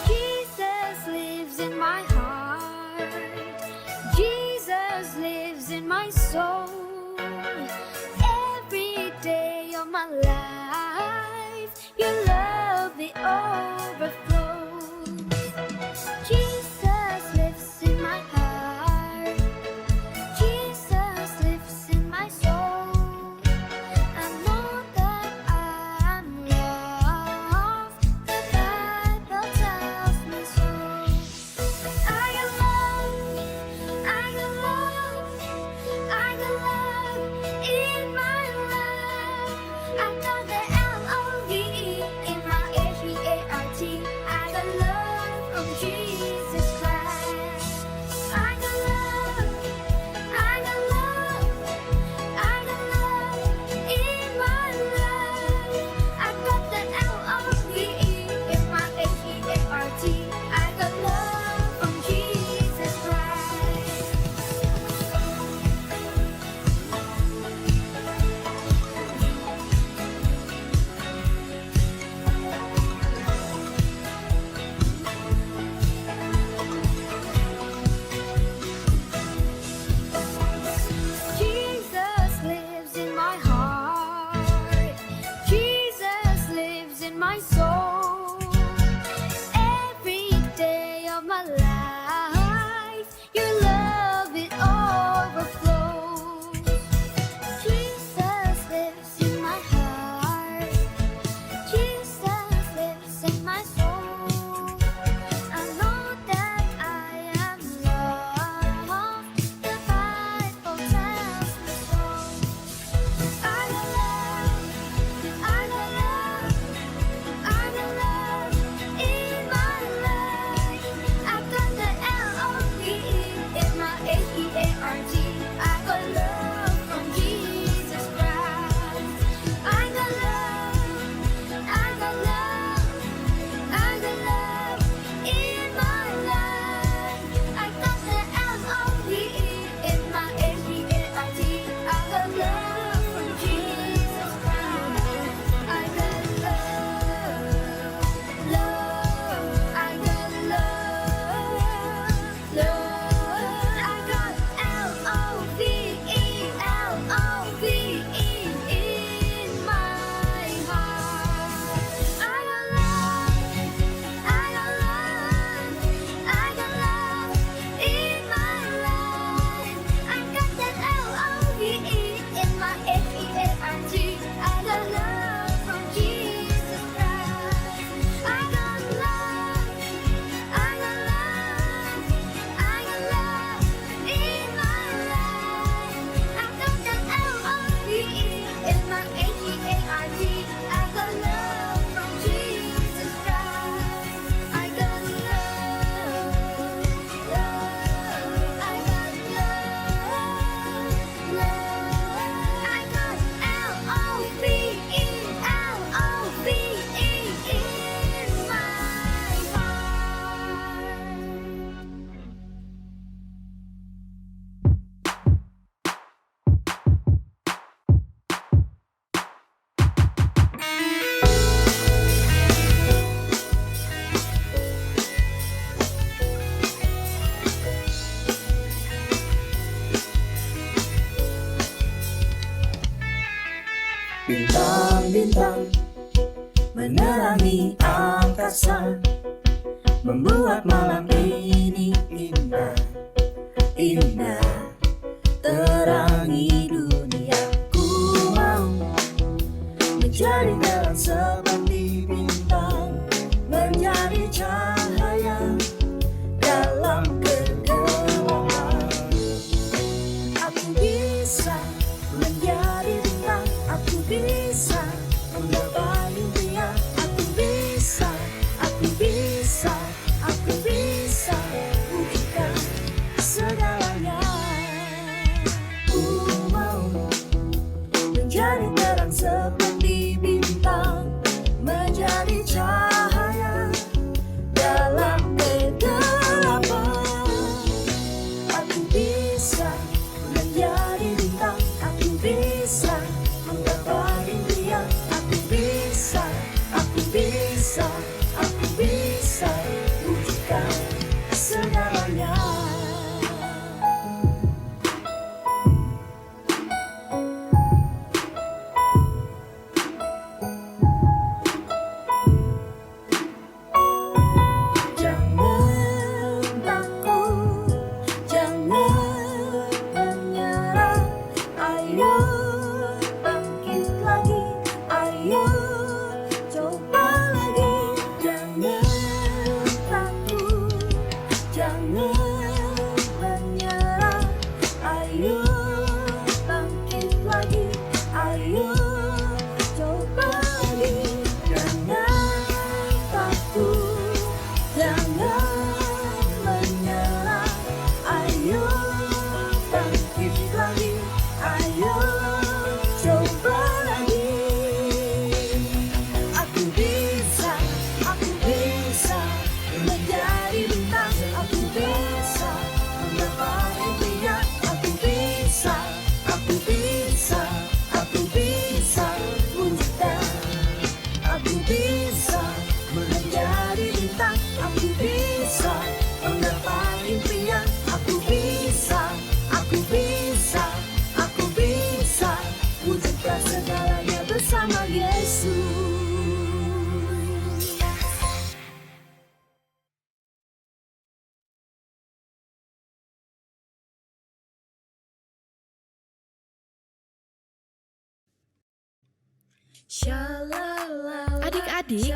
Jesus lives in my heart. Jesus lives in my soul. Every day of my life, your love it overflows. Jesus lives in my heart. Jesus lives in my soul. I know that I am loved. The Bible tells me so. I am loved. I am loved. I got love in my life. I got the L-O-V-E in my H-E-A-R-T. I got love from Jesus Christ. I got love. I got love. I got love in my life. I got the L-O-V-E in my H-E-A-R-T. I got love from Jesus Christ. Jesus lives in my heart. Jesus lives in my soul. Every day of my life, your love it overflows. Jesus lives in my heart. Jesus lives in my soul. I know that I am loved. The Bible tells me so. I got love. I got love. I got love in my life. I got the L-O-V-E in my H-E-A-R-T. I got love from Jesus Christ. I got love. I got love. I got love in my life. I got the L-O-V-E in my H-E-A-R-T. I got love from Jesus Christ. I got love, love. I got love, love. I got L-O-V-E, L-O-V-E in my heart. I got love. I got love. I got love in my life. I got that L-O-V-E in my H-E-A-R-T. I got love from Jesus Christ. I got love. I got love. I got love in my life. I got that L-O-V-E in my H-E-A-R-T. I got love from Jesus Christ. I got love, love. I got love, love. I got L-O-V-E, L-O-V-E in my heart. Bintang-bintang menerangi angkasa, membuat malam ini indah, indah. Terangi dunia, ku mau menjadi terang seperti bintang, menjadi cahaya dalam kegelapan. Aku bisa menjadi bintang, aku bisa mendapat impian, aku bisa, aku bisa, aku bisa wujudkan segalanya. Ku mau menjadi terang seperti bintang, Aku bisa menjadi bintang, aku bisa menggapai impian. Aku bisa, aku bisa, aku bisa wujudkan segalanya bersama Yesus. Adik-adik,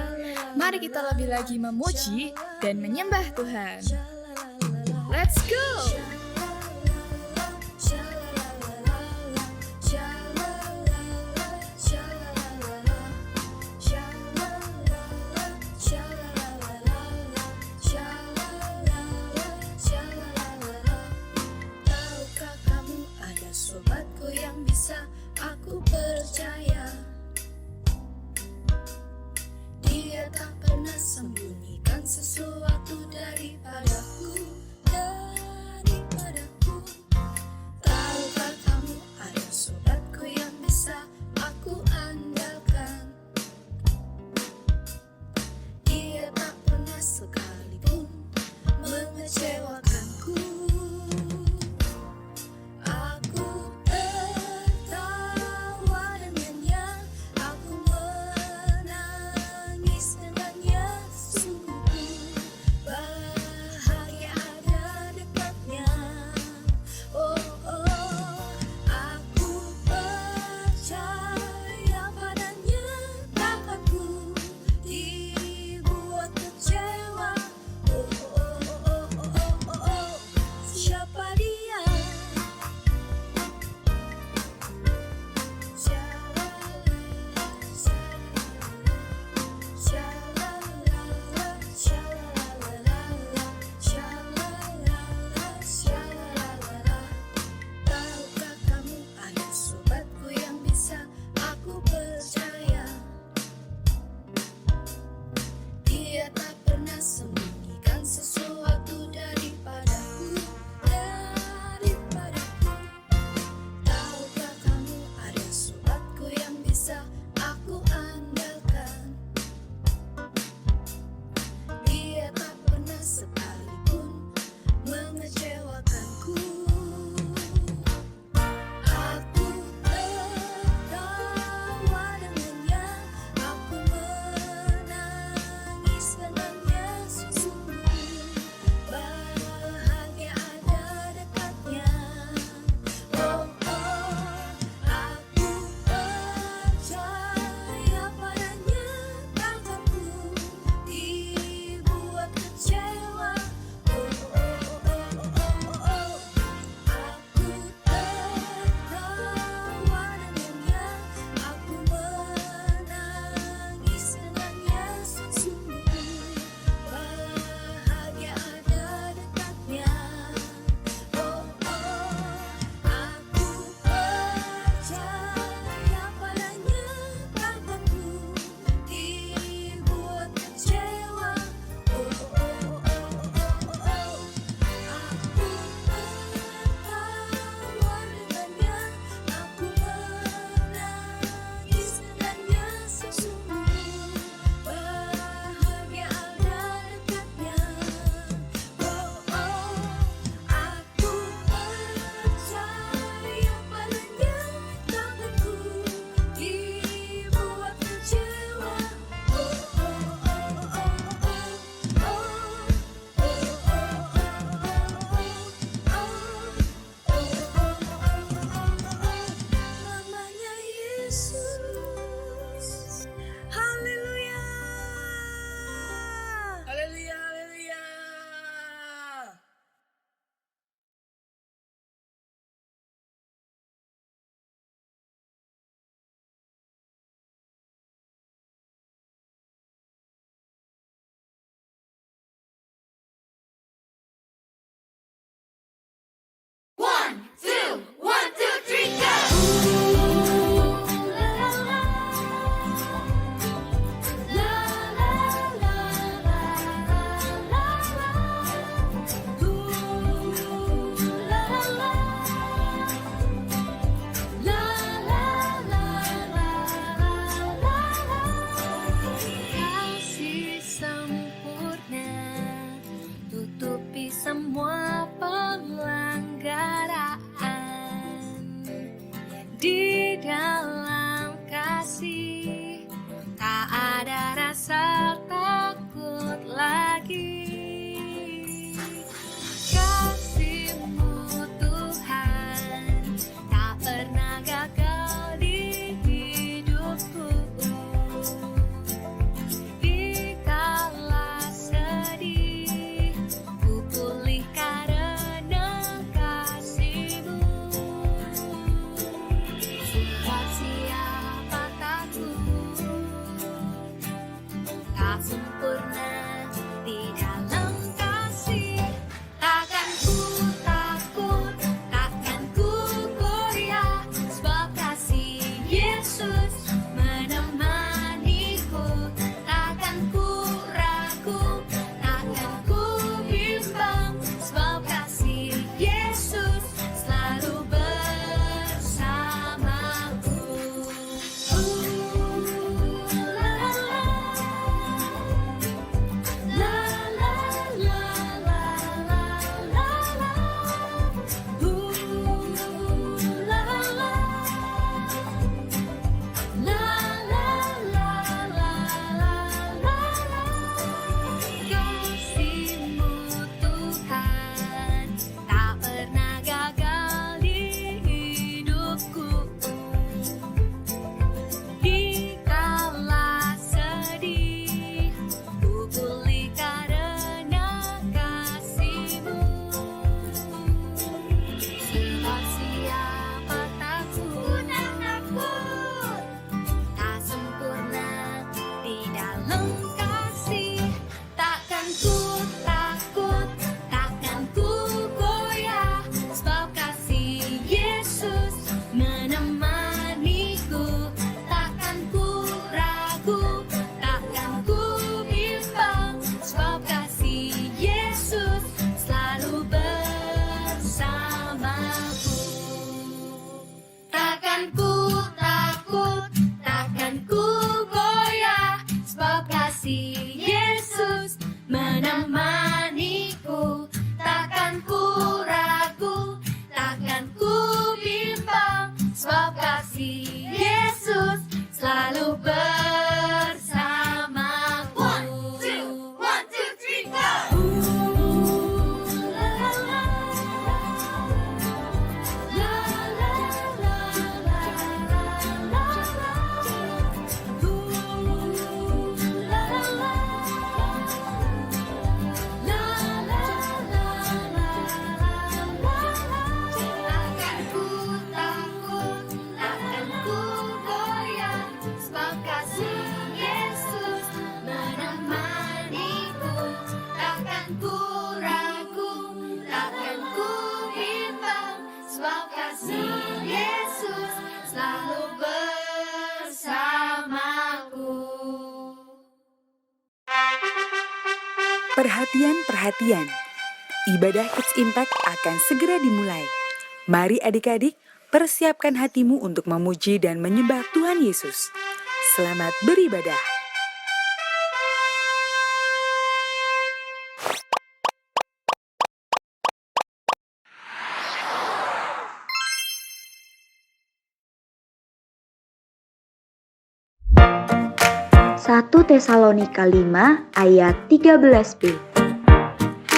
mari kita lebih lagi memuji dan menyembah Tuhan. Let's go! Tahukah kamu ada sobatku yang bisa aku percaya? Dia tak pernah sembunyikan sesuatu daripadaku. tak sempurna di dalam kasih. Takkan ku takut, takkan ku goyah, sebab kasih Yesus menemaniku. Takkan ku ragu, takkan ku bimbang, sebab kasih Yesus selalu bersamaku. Kasih-Mu Tuhan tak pernah gagal di hidupku. Dikala sedih, ku pulih karena kasih-Mu. Sebab siapa takut, tak sempurna di dalam kasih. Takkan ku takut, takkan ku goyah, sebab kasih Yesus menemaniku. Takkan ku ragu, takkan ku bimbang, sebab kasih Yesus selalu bersamaku. Takkan ku takut, takkan ku goyah, sebab kasih Yesus menemaniku. Takkan ku ragu, takkan ku bimbang, sebab kasih Yesus selalu bersamaku. One, two, three, go! Takkan ku takut, takkan ku goyah, sebab kasih Yesus menemaniku. Takkan ku ragu, takkan ku bimbang, sebab kasih Yesus selalu bersamaku. Perhatian, ibadah Kids Impact akan segera dimulai. Mari adik-adik, persiapkan hatimu untuk memuji dan menyembah Tuhan Yesus. Selamat beribadah. Satu Tesalonika 5 ayat 13b.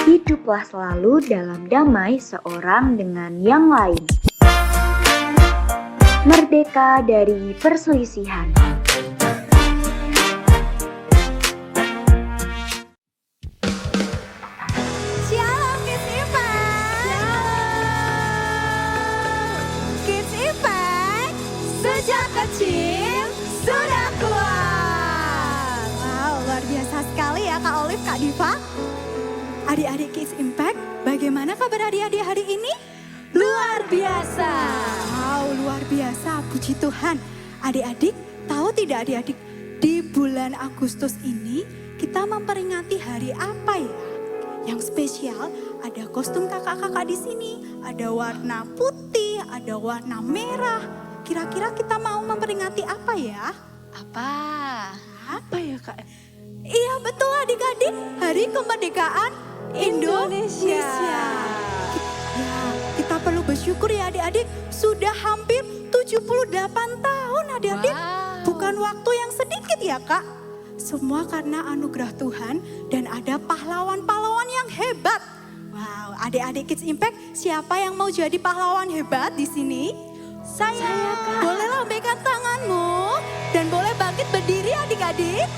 Hiduplah selalu dalam damai seorang dengan yang lain. Merdeka dari perselisihan. Shalom Kids Impact. Kids Impact sejak kecil sudah kuat. Wow, luar biasa sekali ya Kak Olive, Kak Diva. Adik-adik Kids Impact, bagaimana kabar adik-adik hari ini? Luar biasa. Wow, luar biasa. Puji Tuhan. Adik-adik, tahu tidak adik-adik? Di bulan Agustus ini kita memperingati hari apa ya? Yang spesial ada kostum kakak-kakak di sini. Ada warna putih, ada warna merah. Kira-kira kita mau memperingati apa ya? Apa? Apa ya Kak? Iya betul adik-adik, Hari Kemerdekaan Indonesia. Ya, kita perlu bersyukur ya adik-adik, sudah hampir 78 tahun adik-adik. Wow. Bukan waktu yang sedikit ya Kak. Semua karena anugerah Tuhan dan ada pahlawan-pahlawan yang hebat. Wow, adik-adik Kids Impact, siapa yang mau jadi pahlawan hebat di sini? Saya Kak. Boleh lambaikan tanganmu dan boleh bangkit berdiri adik-adik.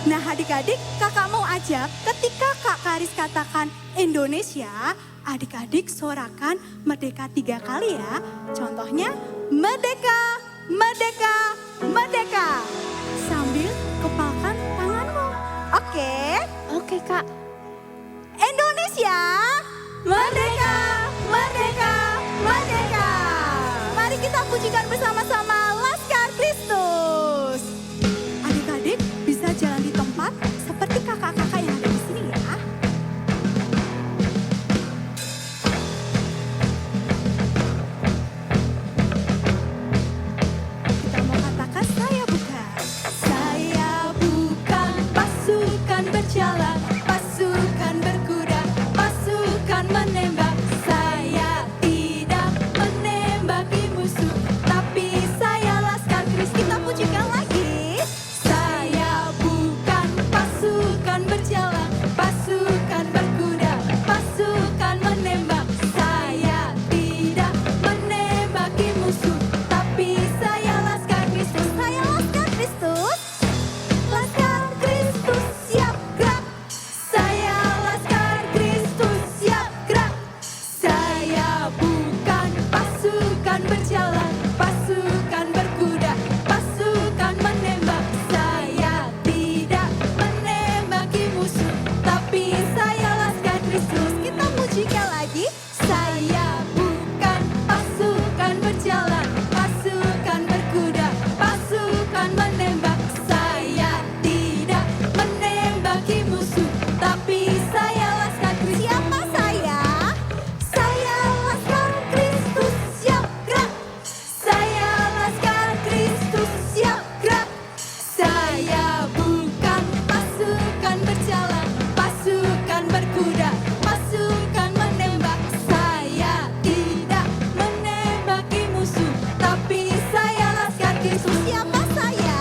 Nah adik-adik, kakak mau ajak ketika Kak Karis katakan Indonesia, adik-adik sorakan merdeka 3 kali ya. Contohnya merdeka, merdeka, merdeka. Sambil kepalkan tanganmu. Merdeka, merdeka, merdeka. Mari kita pujikan bersama-sama Laskar Kristus. Adik-adik bisa jalan di tempat seperti kakak-kakak yang ada di sini ya. Kita mau katakan saya bukan. Saya bukan pasukan berjalan, pasukan berkuda, pasukan menembak. Saya tidak menembaki musuh, tapi saya Laskar Kristus. Kita pujikan lagi. Saya bukan pasukan berjalan, pasukan berkuda, pasukan menembak. Saya tidak menembaki musuh, tapi saya Laskar Kristus. Saya Laskar Kristus. Laskar Kristus siap gerak. Saya Laskar Kristus siap gerak. Saya bukan pasukan berjalan, pasukan berkuda, pasukan menembak. Saya tidak menembaki musuh, tapi saya Laskar Kristus. Kita pujikan lagi. Saya bukan pasukan berjalan, pasukan berkuda, pasukan menembak. Saya tidak menembaki musuh, tapi saya Laskar Kristus. Siapa saya? Saya Laskar Kristus siap gerak. Saya Laskar Kristus siap gerak. Saya bukan pasukan berjalan, pasukan berkuda, pasukan menembak. Saya tidak menembaki musuh, tapi saya Laskar Kristus. Siapa saya?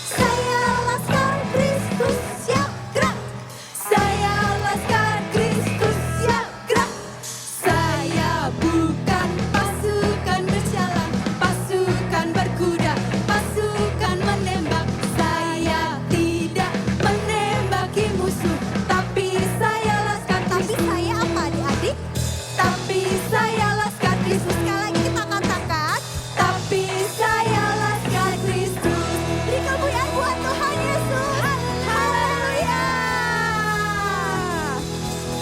Saya Laskar Kristus siap gerak. Saya Laskar Kristus siap gerak. Saya bukan pasukan berjalan, pasukan berkuda, pasukan menembak. Saya tidak menembaki musuh, tapi saya Laskar Kristus. Tapi saya apa adik-adik? Tapi saya Laskar Kristus. Sekali lagi kita katakan, tapi saya Laskar Kristus. Beri kemuliaan buat Tuhan Yesus. Haleluya.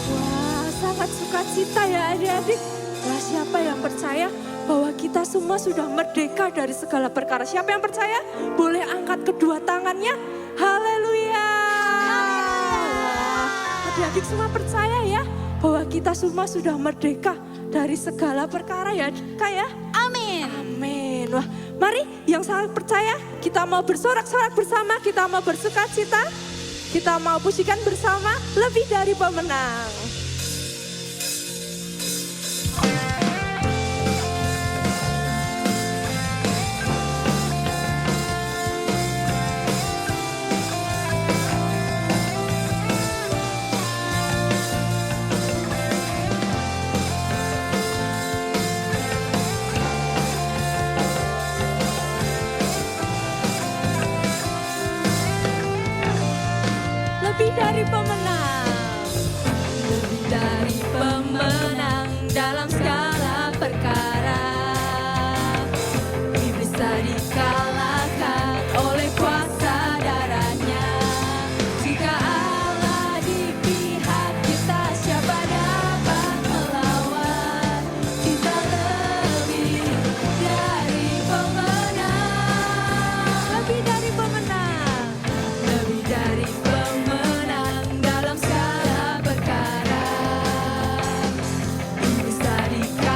Wah, sangat sukacita ya adik-adik. Wah, siapa yang percaya bahwa kita semua sudah merdeka dari segala perkara? Siapa yang percaya? Boleh angkat kedua tangannya. Haleluya. Adik-adik semua percaya ya bahwa kita semua sudah merdeka dari segala perkara ya Kak ya? Amin. Amin. Wah, mari yang sangat percaya kita mau bersorak-sorak bersama, kita mau bersukacita, kita mau pujikan bersama lebih dari pemenang. Lebih dari pemenang, lebih dari pemenang dalam segala perkara. Bisa dikalahkan oleh kuasa darahnya. Jika Allah di pihak kita, siapa dapat melawan? Kita lebih dari pemenang, lebih dari pemenang, lebih dari pemenang dalam segala perkara. Bisa dikalahkan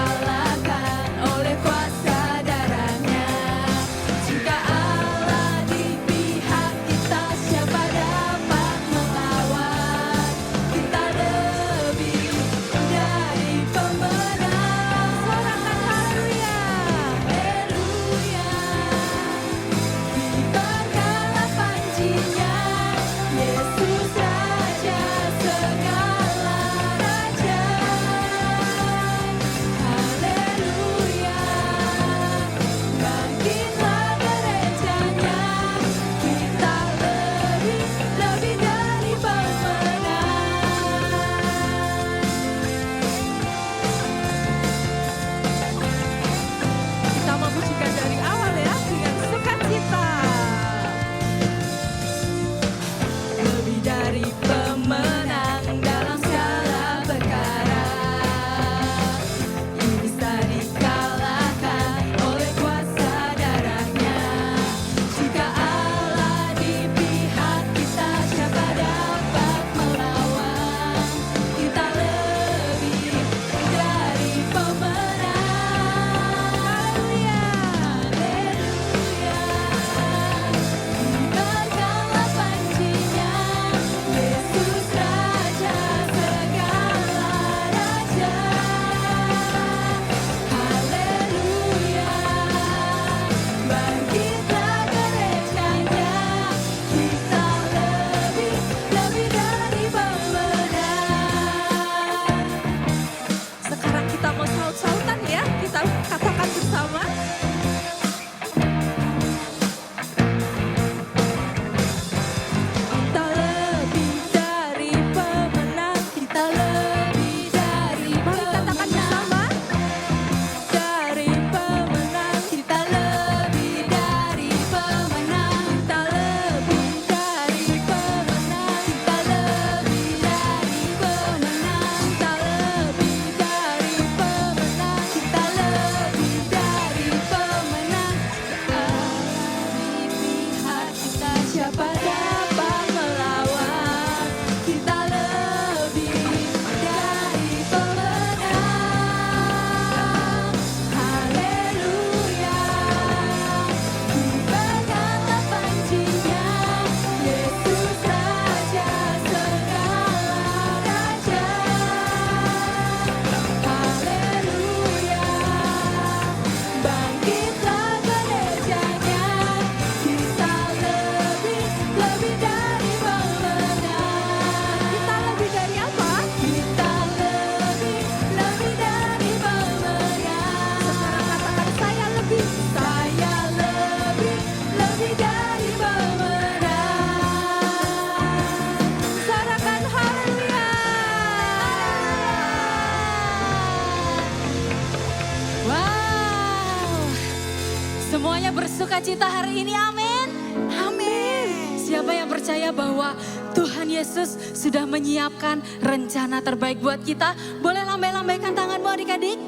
sukacita hari ini, amin. Amin. Siapa yang percaya bahwa Tuhan Yesus sudah menyiapkan rencana terbaik buat kita? Boleh lambai-lambaikan tanganmu adik-adik?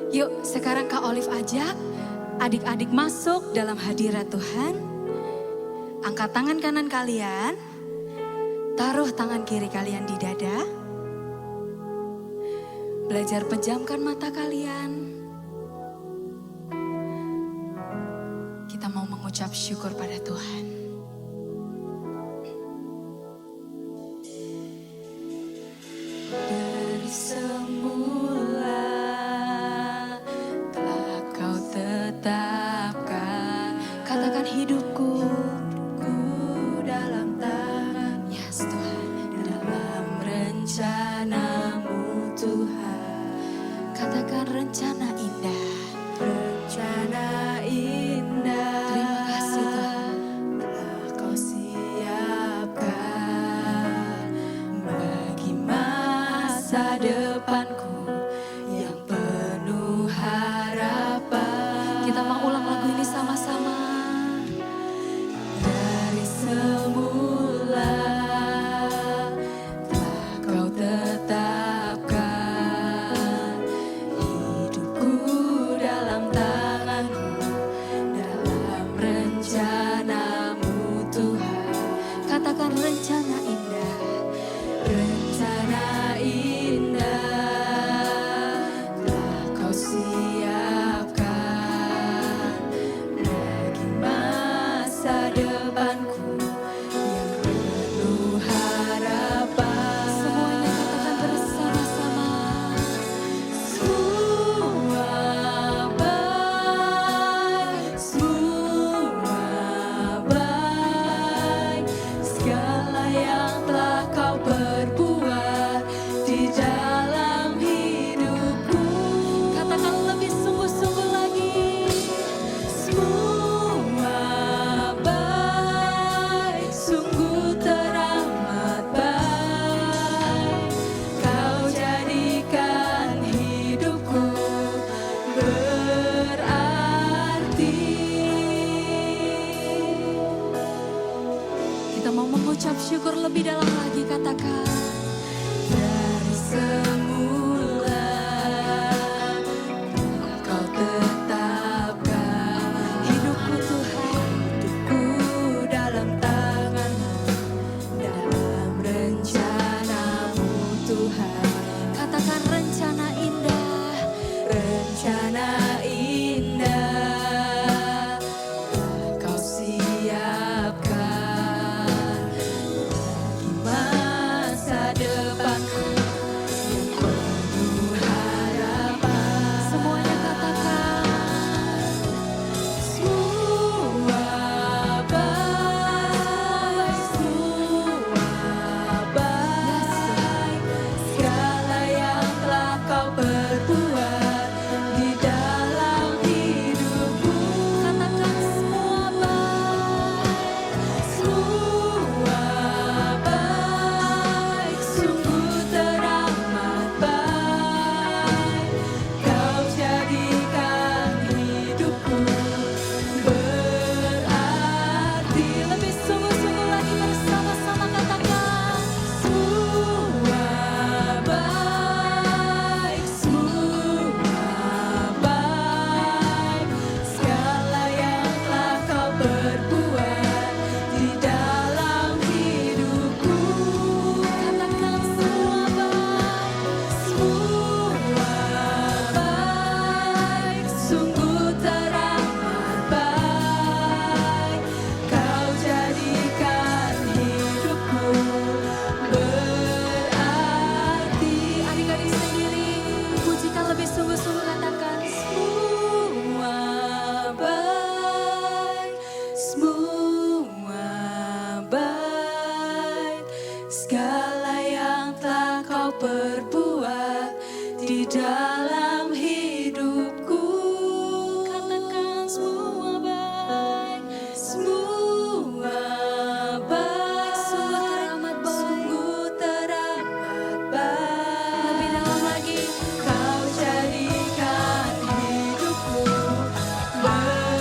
Yuk sekarang Kak Olive ajak adik-adik masuk dalam hadirat Tuhan. Angkat tangan kanan kalian, taruh tangan kiri kalian di dada. Belajar pejamkan mata kalian. Kita mau mengucap syukur pada Tuhan. Dari semula telah Kau tetapkan, katakan hidupku dalam tangan. Yes Tuhan, dalam rencana-Mu Tuhan. Katakan rencana indah. Rencana indah. Terima kasih Tuhan. Telah Kau siapkan bagi masa depanku yang penuh harapan. Kita mau ulang lagu ini sama-sama. Dari semula telah Kau tetapkan hidupku dalam tangan-Mu, dalam rencana-Mu Tuhan. Katakan rencana indah. Rencana indah telah Kau siapkan bagi masa depanku yang penuh harapan. Semuanya katakan bersama-sama. Semua baik, semua baik. Segala yang telah Kau perbuat di dalam hidupku. Katakan lebih sungguh-sungguh lagi. Semua baik, sungguh teramat baik. Kau jadikan hidupku berarti. Kita mau mengucap syukur lebih dalam lagi, katakan. Dari semula Kau tetapkan hidupku Tuhan, hidupku dalam tangan-Mu, dalam rencana-Mu Tuhan. Katakan rencana indah. Rencana indah telah Kau siapkan bagi masa depanku yang penuh harapan. Semuanya katakan. Semua baik, semua baik. Segala yang telah Kau perbuat di dalam hidupku. Katakan semua baik, semua baik. Sungguh teramat baik. Kau jadikan hidupku berarti. Lebih sungguh-sungguh lagi bersama-sama katakan. Semua baik, semua baik. Segala yang telah Kau perbuat di dalam hidupku. Katakan semua baik, semua baik. Sungguh teramat baik. Kau jadikan hidupku berarti. Adik-adik sendiri, pujikan lebih sungguh-sungguh, katakan. Semua baik, semua baik. Segala yang telah Kau perbuat di dalam hidupku. Katakan semua baik, semua baik. Sungguh teramat baik, sungguh teramat baik. Lebih dalam lagi. Kau jadikan hidupku berarti.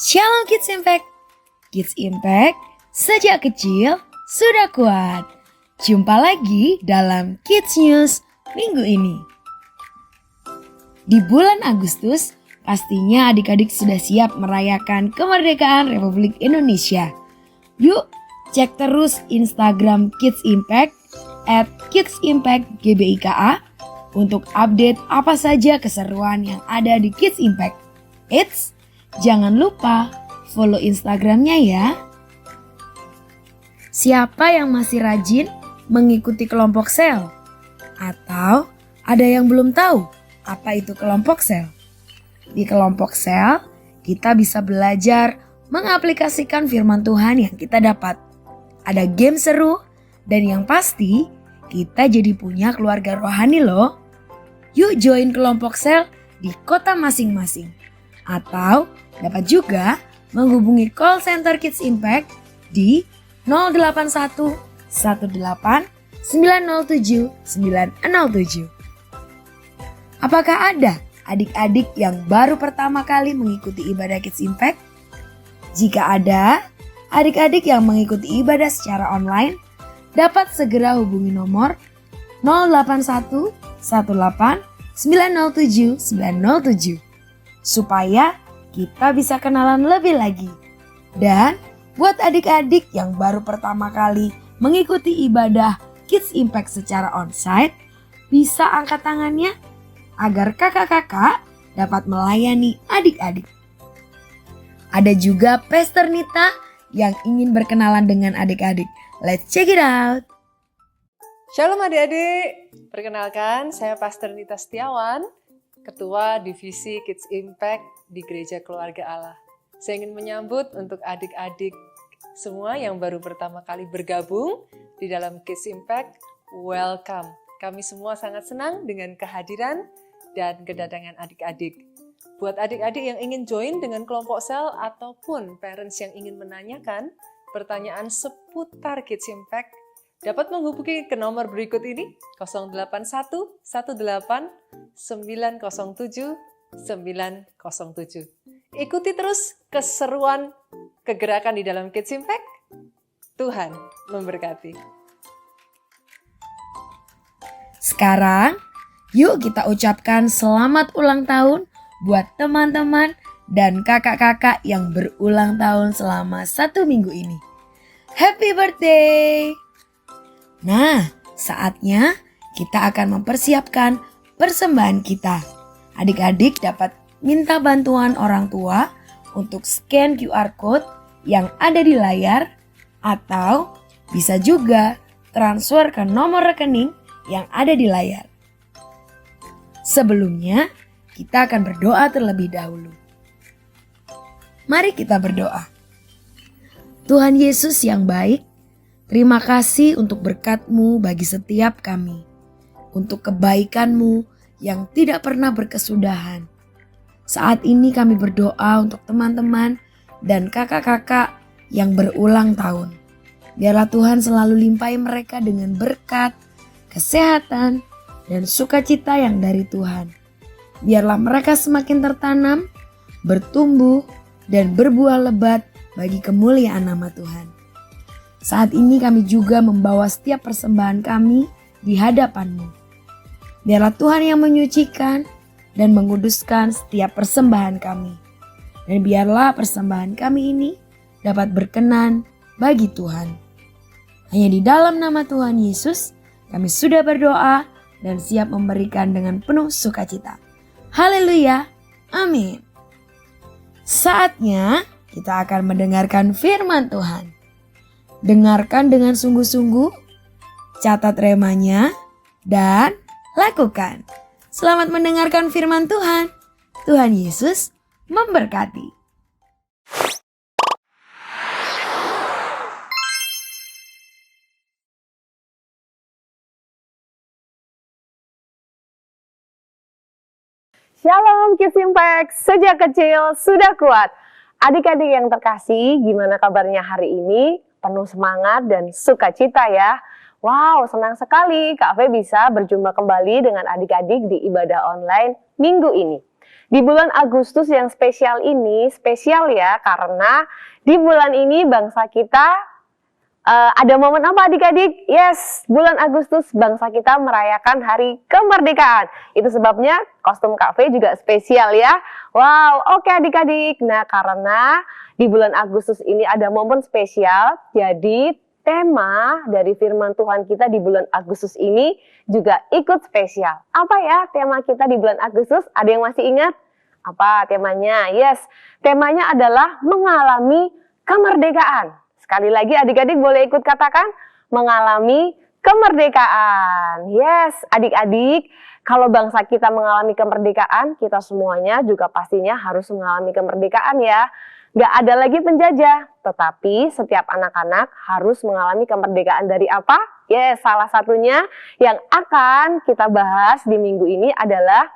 Shalom Kids Impact. Kids Impact sejak kecil sudah kuat. Jumpa lagi dalam Kids News minggu ini. Di bulan Agustus, pastinya adik-adik sudah siap merayakan kemerdekaan Republik Indonesia. Yuk, cek terus Instagram Kids Impact @KidsImpactGBIKA untuk update apa saja keseruan yang ada di Kids Impact. Eits, jangan lupa follow Instagramnya ya. Siapa yang masih rajin mengikuti kelompok sel? Atau ada yang belum tahu apa itu kelompok sel? Di kelompok sel, kita bisa belajar mengaplikasikan firman Tuhan yang kita dapat. Ada game seru, dan yang pasti kita jadi punya keluarga rohani loh. Yuk join kelompok sel di kota masing-masing. Atau dapat juga menghubungi call center Kids Impact di 081 18 907 907. Apakah ada adik-adik yang baru pertama kali mengikuti ibadah Kids Impact? Jika ada, adik-adik yang mengikuti ibadah secara online dapat segera hubungi nomor 081 18 907 907 supaya kita bisa kenalan lebih lagi. Dan buat adik-adik yang baru pertama kali mengikuti ibadah Kids Impact secara onsite, bisa angkat tangannya agar kakak-kakak dapat melayani adik-adik. Ada juga Pastor Nita yang ingin berkenalan dengan adik-adik. Let's check it out. Shalom adik-adik, perkenalkan saya Pastor Nita Setiawan, Ketua Divisi Kids Impact di Gereja Keluarga Allah. Saya ingin menyambut untuk adik-adik semua yang baru pertama kali bergabung di dalam Kids Impact, welcome. Kami semua sangat senang dengan kehadiran dan kedatangan adik-adik. Buat adik-adik yang ingin join dengan kelompok sel ataupun parents yang ingin menanyakan pertanyaan seputar Kids Impact, dapat menghubungi ke nomor berikut ini 081 18 907 907. Ikuti terus keseruan kegerakan di dalam Kids Impact. Tuhan memberkati. Sekarang, yuk kita ucapkan selamat ulang tahun buat teman-teman dan kakak-kakak yang berulang tahun selama 1 minggu ini. Happy birthday! Nah, saatnya kita akan mempersiapkan persembahan kita. Adik-adik dapat minta bantuan orang tua untuk scan QR code yang ada di layar atau bisa juga transfer ke nomor rekening yang ada di layar. Sebelumnya, kita akan berdoa terlebih dahulu. Mari kita berdoa. Tuhan Yesus yang baik, terima kasih untuk berkat-Mu bagi setiap kami. Untuk kebaikan-Mu yang tidak pernah berkesudahan. Saat ini kami berdoa untuk teman-teman dan kakak-kakak yang berulang tahun. Biarlah Tuhan selalu limpahi mereka dengan berkat, kesehatan, dan sukacita yang dari Tuhan. Biarlah mereka semakin tertanam, bertumbuh, dan berbuah lebat bagi kemuliaan nama Tuhan. Saat ini kami juga membawa setiap persembahan kami di hadapan-Mu. Biarlah Tuhan yang menyucikan dan menguduskan setiap persembahan kami. Dan biarlah persembahan kami ini dapat berkenan bagi Tuhan. Hanya di dalam nama Tuhan Yesus, kami sudah berdoa dan siap memberikan dengan penuh sukacita. Haleluya, amin. Saatnya kita akan mendengarkan firman Tuhan. Dengarkan dengan sungguh-sungguh, catat remanya, dan lakukan. Selamat mendengarkan firman Tuhan. Tuhan Yesus memberkati. Shalom Kids Impact, sejak kecil sudah kuat. Adik-adik yang terkasih, gimana kabarnya hari ini? Penuh semangat dan sukacita ya. Wow, senang sekali Kak Fe bisa berjumpa kembali dengan adik-adik di ibadah online minggu ini. Di bulan Agustus yang spesial ini, spesial ya karena di bulan ini bangsa kita ada momen apa adik-adik? Yes, bulan Agustus bangsa kita merayakan hari kemerdekaan. Itu sebabnya kostum Kak Fe juga spesial ya. Wow, oke adik-adik. Nah, karena di bulan Agustus ini ada momen spesial, jadi tema dari firman Tuhan kita di bulan Agustus ini juga ikut spesial. Apa ya tema kita di bulan Agustus? Ada yang masih ingat? Apa temanya? Yes, temanya adalah mengalami kemerdekaan. Sekali lagi adik-adik boleh ikut katakan, mengalami kemerdekaan. Yes, adik-adik, kalau bangsa kita mengalami kemerdekaan, kita semuanya juga pastinya harus mengalami kemerdekaan ya. Gak ada lagi penjajah, tetapi setiap anak-anak harus mengalami kemerdekaan dari apa? Yes, salah satunya yang akan kita bahas di minggu ini adalah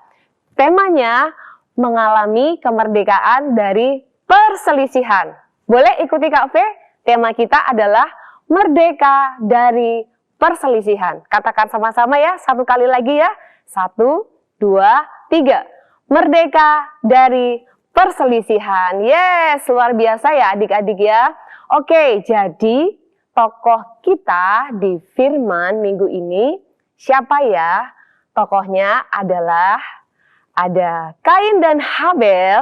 temanya mengalami kemerdekaan dari perselisihan. Boleh ikuti Kak Fe? Tema kita adalah merdeka dari perselisihan. Katakan sama-sama ya, satu kali lagi ya. 1, 2, 3. Merdeka dari perselisihan. Yes, luar biasa ya adik-adik ya. Oke, jadi tokoh kita di firman minggu ini siapa ya? Tokohnya adalah ada Kain dan Habel,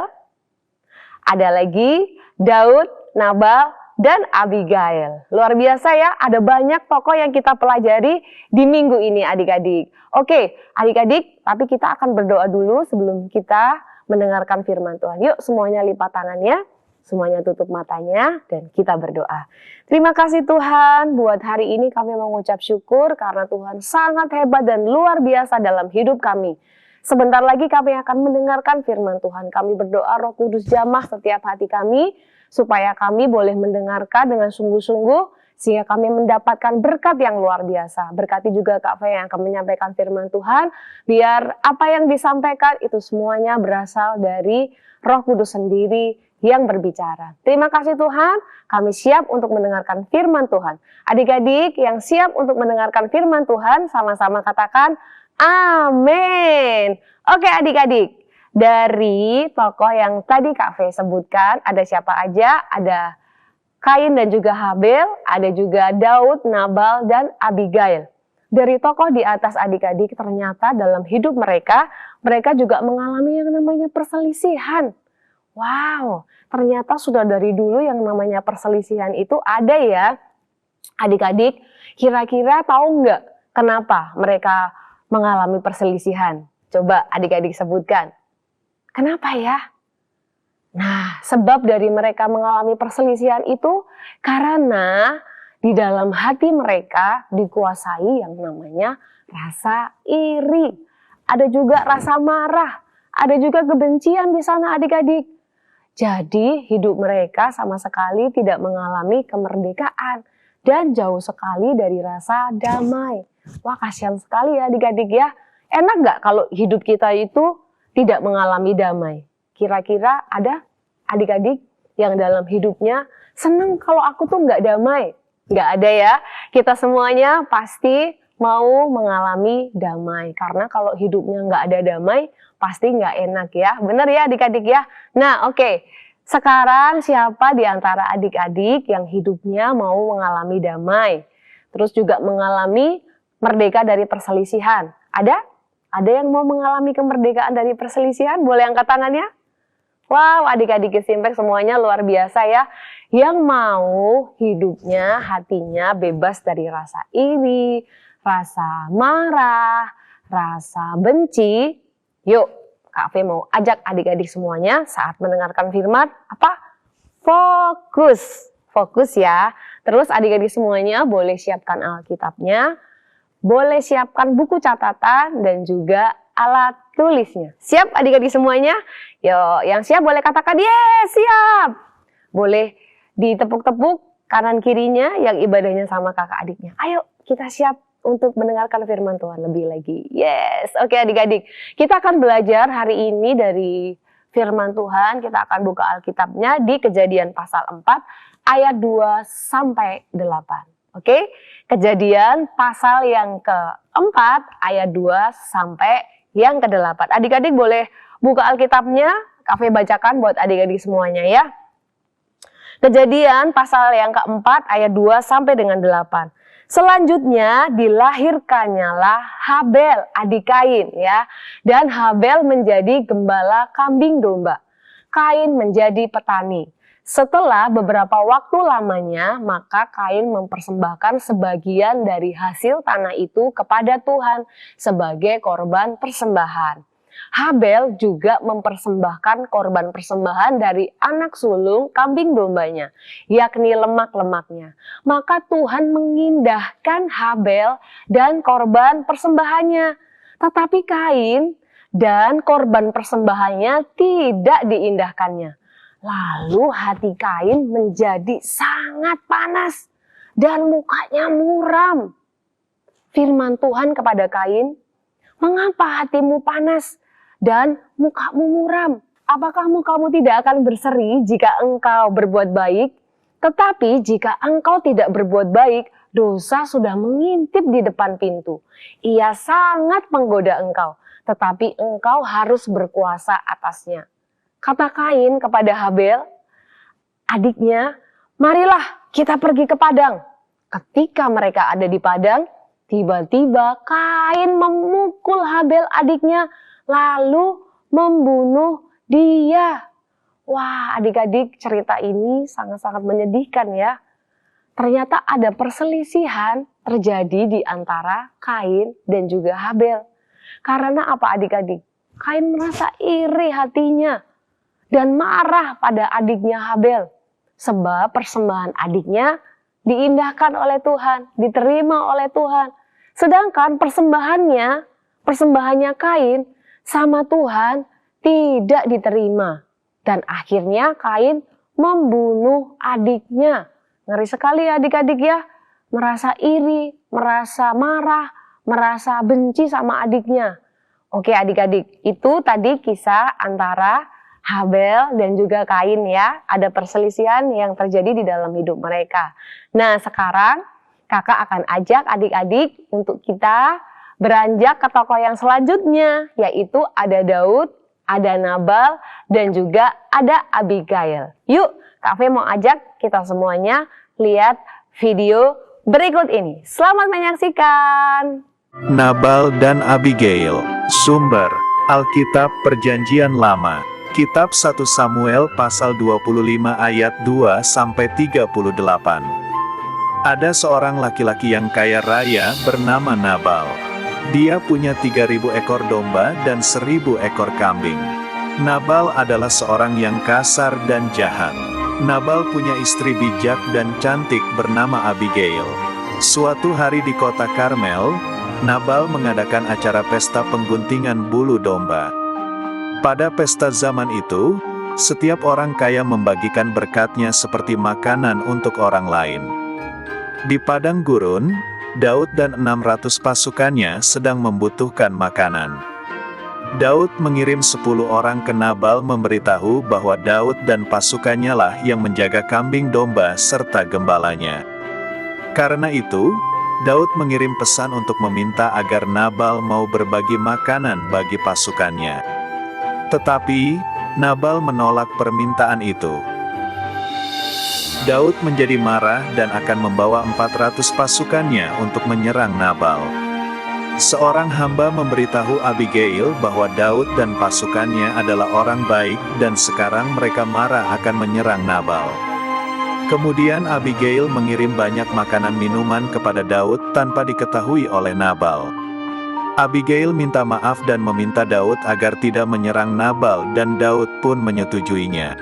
ada lagi Daud, Nabal, dan Abigail. Luar biasa ya, ada banyak tokoh yang kita pelajari di minggu ini adik-adik. Oke, adik-adik, tapi kita akan berdoa dulu sebelum kita mendengarkan firman Tuhan. Yuk semuanya lipat tangannya, semuanya tutup matanya, dan kita berdoa. Terima kasih Tuhan, buat hari ini kami mengucap syukur karena Tuhan sangat hebat dan luar biasa dalam hidup kami. Sebentar lagi kami akan mendengarkan firman Tuhan. Kami berdoa Roh Kudus jamah setiap hati kami, supaya kami boleh mendengarkan dengan sungguh-sungguh, sehingga kami mendapatkan berkat yang luar biasa. Berkati juga Kak Fe yang akan menyampaikan firman Tuhan, biar apa yang disampaikan itu semuanya berasal dari Roh Kudus sendiri yang berbicara. Terima kasih Tuhan, kami siap untuk mendengarkan firman Tuhan. Adik-adik yang siap untuk mendengarkan firman Tuhan, sama-sama katakan, amin. Oke adik-adik. Dari tokoh yang tadi Kak Fe sebutkan, ada siapa aja? Ada Kain dan juga Habel, ada juga Daud, Nabal, dan Abigail. Dari tokoh di atas adik-adik, ternyata dalam hidup mereka juga mengalami yang namanya perselisihan. Wow, ternyata sudah dari dulu yang namanya perselisihan itu ada ya. Adik-adik, kira-kira tahu nggak kenapa mereka mengalami perselisihan? Coba adik-adik sebutkan. Kenapa ya? Nah, sebab dari mereka mengalami perselisihan itu karena di dalam hati mereka dikuasai yang namanya rasa iri. Ada juga rasa marah, ada juga kebencian di sana adik-adik. Jadi hidup mereka sama sekali tidak mengalami kemerdekaan dan jauh sekali dari rasa damai. Wah, kasihan sekali ya adik-adik ya. Enak nggak kalau hidup kita itu tidak mengalami damai? Kira-kira ada adik-adik yang dalam hidupnya senang kalau aku tuh nggak damai? Nggak ada ya. Kita semuanya pasti mau mengalami damai. Karena kalau hidupnya nggak ada damai, pasti nggak enak ya. Bener ya adik-adik ya? Nah oke. Sekarang siapa di antara adik-adik yang hidupnya mau mengalami damai? Terus juga mengalami merdeka dari perselisihan? Ada? Ada yang mau mengalami kemerdekaan dari perselisihan? Boleh angkat tangannya? Wow, adik-adik Kids Impact semuanya luar biasa ya. Yang mau hidupnya, hatinya bebas dari rasa iri, rasa marah, rasa benci. Yuk, Kak Fe mau ajak adik-adik semuanya saat mendengarkan firman, apa? Fokus. Fokus ya. Terus adik-adik semuanya boleh siapkan Alkitabnya, boleh siapkan buku catatan dan juga alat tulisnya. Siap adik-adik semuanya? Yo, yang siap boleh katakan yes, siap. Boleh ditepuk-tepuk kanan kirinya yang ibadahnya sama kakak adiknya. Ayo kita siap untuk mendengarkan firman Tuhan lebih lagi. Yes, oke adik-adik. Kita akan belajar hari ini dari firman Tuhan. Kita akan buka Alkitabnya di Kejadian pasal 4 ayat 2 sampai 8. Oke, Kejadian pasal yang keempat ayat 2 sampai yang ke-8. Adik-adik boleh Buka Alkitabnya, Kafe bacakan buat adik-adik semuanya ya. Kejadian pasal yang keempat ayat 2 sampai dengan 8. Selanjutnya dilahirkannyalah Habel adik Kain ya. Dan Habel menjadi gembala kambing domba. Kain menjadi petani. Setelah beberapa waktu lamanya, maka Kain mempersembahkan sebagian dari hasil tanah itu kepada Tuhan sebagai korban persembahan. Habel juga mempersembahkan korban persembahan dari anak sulung kambing dombanya, yakni lemak-lemaknya. Maka Tuhan mengindahkan Habel dan korban persembahannya. Tetapi Kain dan korban persembahannya tidak diindahkannya. Lalu hati Kain menjadi sangat panas dan mukanya muram. Firman Tuhan kepada Kain, "Mengapa hatimu panas dan mukamu muram? Apakah mukamu tidak akan berseri jika engkau berbuat baik? Tetapi jika engkau tidak berbuat baik, dosa sudah mengintip di depan pintu. Ia sangat menggoda engkau, tetapi engkau harus berkuasa atasnya." Kata Kain kepada Habel, adiknya, "Marilah kita pergi ke padang." Ketika mereka ada di padang, tiba-tiba Kain memukul Habel adiknya, lalu membunuh dia. Wah, adik-adik, cerita ini sangat-sangat menyedihkan ya. Ternyata ada perselisihan terjadi di antara Kain dan juga Habel. Karena apa adik-adik? Kain merasa iri hatinya dan marah pada adiknya Habel. Sebab persembahan adiknya diindahkan oleh Tuhan, diterima oleh Tuhan. Sedangkan persembahannya Kain sama Tuhan tidak diterima. Dan akhirnya Kain membunuh adiknya. Ngeri sekali adik-adik ya. Merasa iri, merasa marah, merasa benci sama adiknya. Oke adik-adik, itu tadi kisah antara Habel dan juga Kain ya. Ada perselisihan yang terjadi di dalam hidup mereka. Nah sekarang kakak akan ajak adik-adik untuk kita beranjak ke tokoh yang selanjutnya, yaitu ada Daud, ada Nabal, dan juga ada Abigail. Yuk, Kak Fe mau ajak kita semuanya lihat video berikut ini. Selamat menyaksikan. Nabal dan Abigail. Sumber Alkitab Perjanjian Lama. Kitab 1 Samuel pasal 25 ayat 2 sampai 38. Ada seorang laki-laki yang kaya raya bernama Nabal. Dia punya 3.000 ekor domba dan 1.000 ekor kambing. Nabal adalah seorang yang kasar dan jahat. Nabal punya istri bijak dan cantik bernama Abigail. Suatu hari di kota Karmel, Nabal mengadakan acara pesta pengguntingan bulu domba. Pada pesta zaman itu, setiap orang kaya membagikan berkatnya seperti makanan untuk orang lain. Di padang gurun, Daud dan 600 pasukannya sedang membutuhkan makanan. Daud mengirim 10 orang ke Nabal memberitahu bahwa Daud dan pasukannya lah yang menjaga kambing domba serta gembalanya. Karena itu, Daud mengirim pesan untuk meminta agar Nabal mau berbagi makanan bagi pasukannya. Tetapi, Nabal menolak permintaan itu. Daud menjadi marah dan akan membawa 400 pasukannya untuk menyerang Nabal. Seorang hamba memberitahu Abigail bahwa Daud dan pasukannya adalah orang baik dan sekarang mereka marah akan menyerang Nabal. Kemudian Abigail mengirim banyak makanan minuman kepada Daud tanpa diketahui oleh Nabal. Abigail minta maaf dan meminta Daud agar tidak menyerang Nabal dan Daud pun menyetujuinya.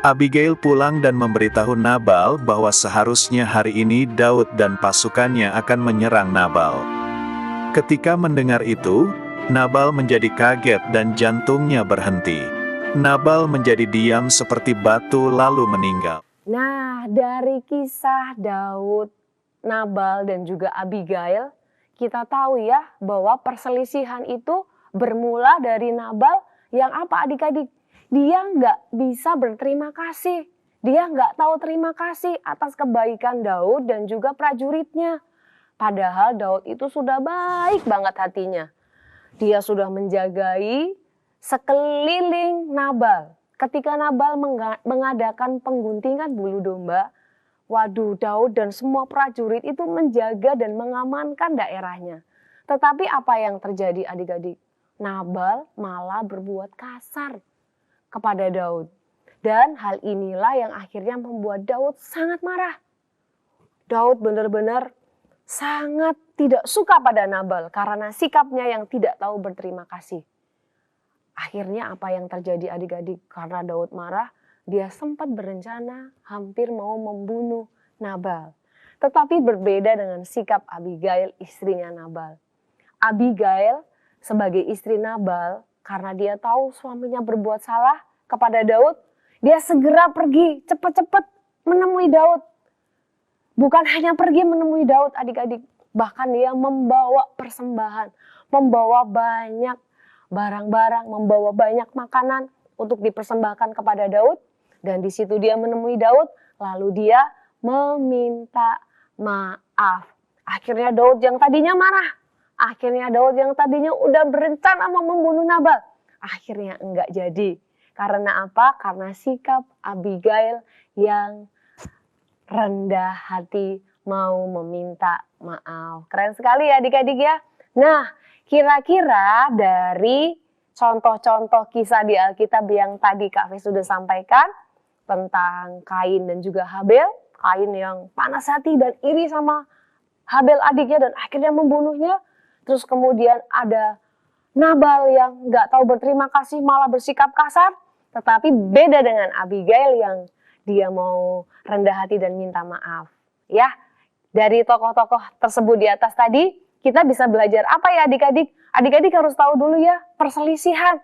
Abigail pulang dan memberitahu Nabal bahwa seharusnya hari ini Daud dan pasukannya akan menyerang Nabal. Ketika mendengar itu, Nabal menjadi kaget dan jantungnya berhenti. Nabal menjadi diam seperti batu lalu meninggal. Nah, dari kisah Daud, Nabal, dan juga Abigail, kita tahu ya bahwa perselisihan itu bermula dari Nabal yang apa adik-adik? Dia nggak bisa berterima kasih. Dia nggak tahu terima kasih atas kebaikan Daud dan juga prajuritnya. Padahal Daud itu sudah baik banget hatinya. Dia sudah menjagai sekeliling Nabal. Ketika Nabal mengadakan pengguntingan bulu domba, waduh, Daud dan semua prajurit itu menjaga dan mengamankan daerahnya. Tetapi apa yang terjadi adik-adik? Nabal malah berbuat kasar kepada Daud. Dan hal inilah yang akhirnya membuat Daud sangat marah. Daud benar-benar sangat tidak suka pada Nabal karena sikapnya yang tidak tahu berterima kasih. Akhirnya apa yang terjadi adik-adik? Karena Daud marah, dia sempat berencana hampir mau membunuh Nabal. Tetapi berbeda dengan sikap Abigail, istrinya Nabal. Abigail sebagai istri Nabal, karena dia tahu suaminya berbuat salah kepada Daud, dia segera pergi cepat-cepat menemui Daud. Bukan hanya pergi menemui Daud adik-adik, bahkan dia membawa persembahan, membawa banyak barang-barang, membawa banyak makanan untuk dipersembahkan kepada Daud. Dan di situ dia menemui Daud, lalu dia meminta maaf. Akhirnya Daud yang tadinya marah, akhirnya Daud yang tadinya udah berencana mau membunuh Nabal, akhirnya enggak jadi. Karena apa? Karena sikap Abigail yang rendah hati mau meminta maaf. Keren sekali ya adik-adik ya. Nah, kira-kira dari contoh-contoh kisah di Alkitab yang tadi Kak Fe sudah sampaikan tentang Kain dan juga Habel, Kain yang panas hati dan iri sama Habel adiknya dan akhirnya membunuhnya. Terus kemudian ada Nabal yang nggak tahu berterima kasih malah bersikap kasar. Tetapi beda dengan Abigail yang dia mau rendah hati dan minta maaf. Ya, dari tokoh-tokoh tersebut di atas tadi kita bisa belajar apa ya adik-adik? Adik-adik harus tahu dulu ya perselisihan.